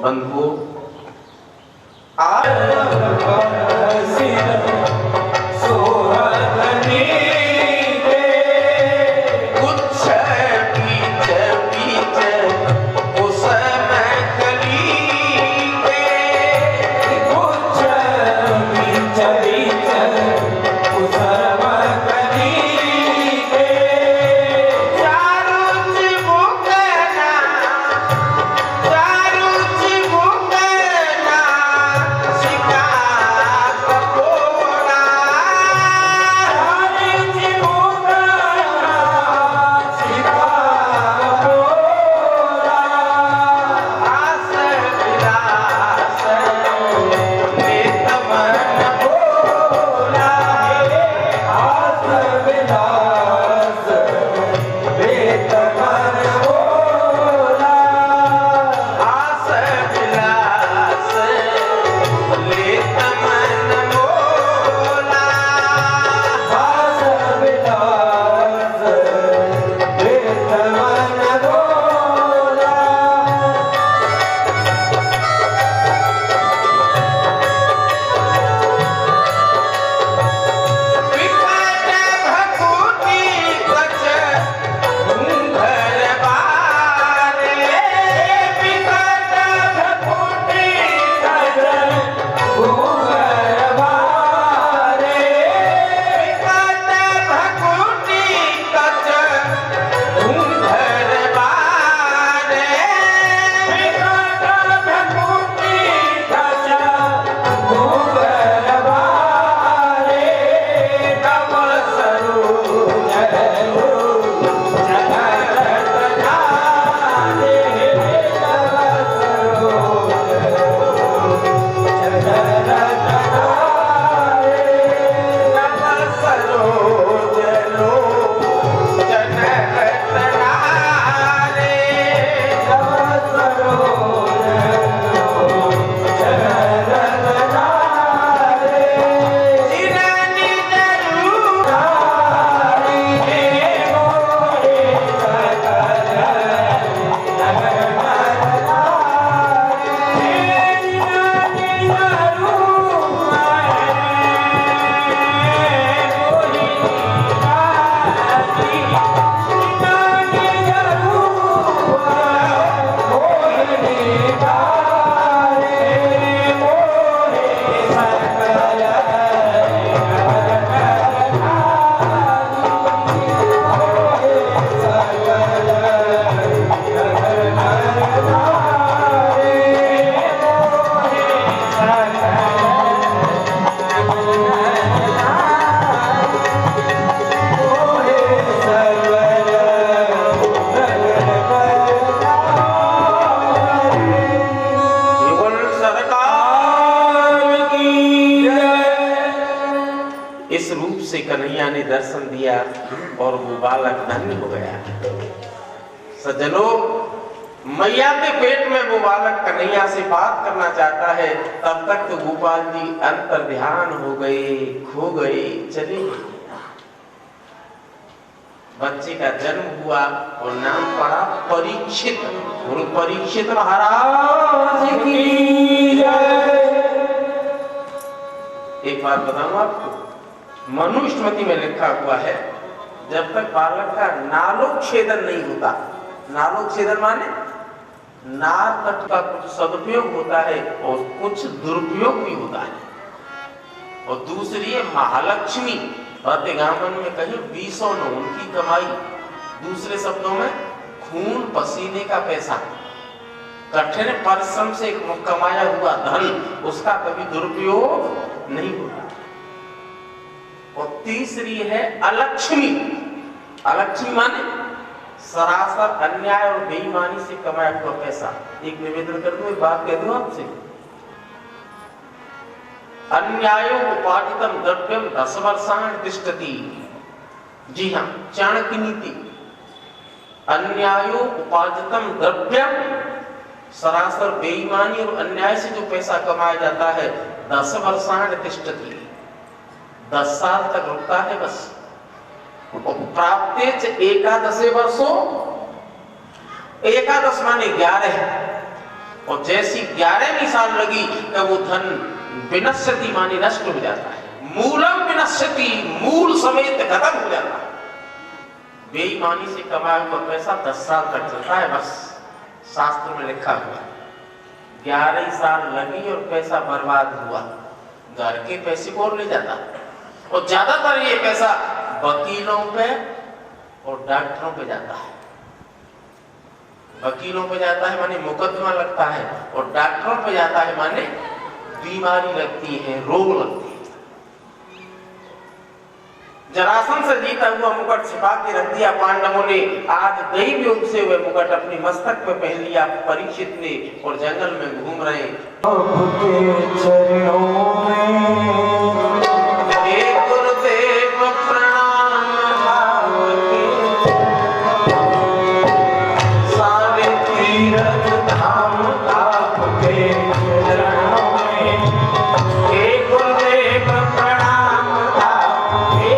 बंधुओं, कन्हैया ने दर्शन दिया और वो बालक धन्य हो गया। सज्जनों, मैया के पेट में वो बालक कन्हैया से बात करना चाहता है, तब तक तो गोपाल जी अंतर ध्यान हो गए, खो गए, चले गए। बच्चे का जन्म हुआ और नाम पड़ा परीक्षित। गुरु परीक्षित महाराज की जय। एक बात बताऊं आपको, मनुस्मृति में लिखा हुआ है, जब तक बालक का नालोच्छेदन नहीं होता, नालोच्छेदन माने नार तट का कुछ सदुपयोग होता है और कुछ दुरुपयोग भी होता है। और दूसरी है महालक्ष्मी, गांवन में कहीं 20 उनकी कमाई, दूसरे शब्दों में खून पसीने का पैसा, कठिन परिश्रम से कमाया हुआ धन, उसका कभी दुरुपयोग नहीं होता। और तीसरी है अलक्ष्मी। अलक्ष्मी माने सरासर अन्याय और बेईमानी से कमाया हुआ पैसा। एक निवेदन कर दूं, एक बात कह दूं आपसे, अन्यायोपार्जितम द्रव्यम 10 वर्षाणि तिष्ठति। जी हाँ, चाणक्य नीति, अन्यायोपार्जितम द्रव्यम, सरासर बेईमानी और अन्याय से जो पैसा कमाया जाता है, 10 वर्षाणि तिष्ठति, 10 साल तक रुकता है बस। प्राप्तेच एकादशे वर्षों, एकादश माने 11, और जैसी 11वीं साल लगी कि वो धन विनश्यति मानी नष्ट हो जाता है। मूलम विनश्यति, मूल समेत खत्म हो जाता है। बेईमानी से कमाया हुआ पैसा 10 साल तक चलता है, बस शास्त्र में लिखा हुआ है। 11 साल लगी और पैसा बर्बाद हुआ, घर के पैसे कौन ले जाता? और ज्यादातर ये पैसा वकीलों पे और डॉक्टरों पे जाता है। वकीलों पे जाता है माने मुकदमा लगता है, और डॉक्टरों पे जाता है माने बीमारी लगती है, रोग लगती है। जरासंध से जीता हुआ मुकुट छिपा के रख दिया पांडवों ने। आज दैव योग से हुए मुकुट अपने मस्तक पे पहन लिया परीक्षित ने, और जंगल में घूम रहे। आपके चरणों में हे गुरुदेव प्रणाम, आपके सारे तीर्थ धाम आपके चरणों में। हे गुरुदेव प्रणाम, आपके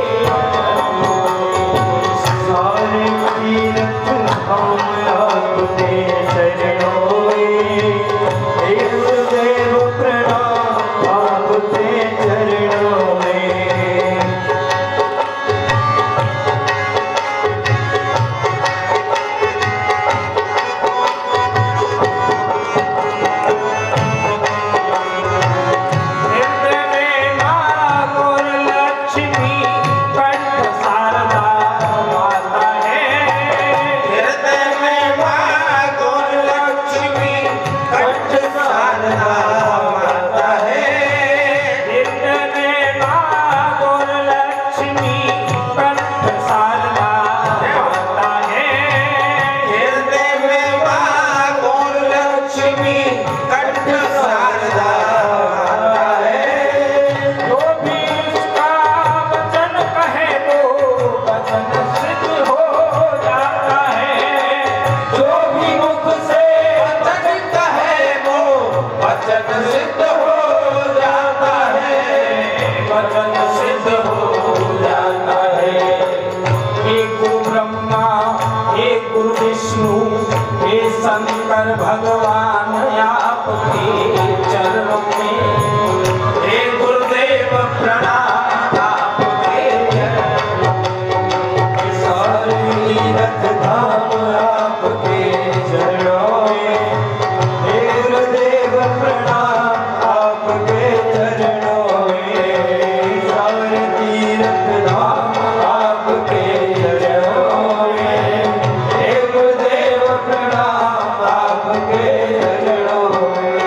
सारे तीर्थ धाम आपके चरणों में। हे गुरुदेव प्रणाम, आपके चरणों में। शंकर भगवान आपके चरणों में। हे गुरुदेव प्रणाम, आपके सारे तीर्थ धाम आपके चरणों में। हे गुरुदेव प्रणाम, आपके चरणों में। सारे तीर्थ धाम आपके चरणों में। हे गुरुदेव प्रणाम, आपके चरणों में।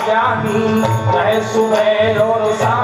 ज्ञानी, चाहे सुबह और शाम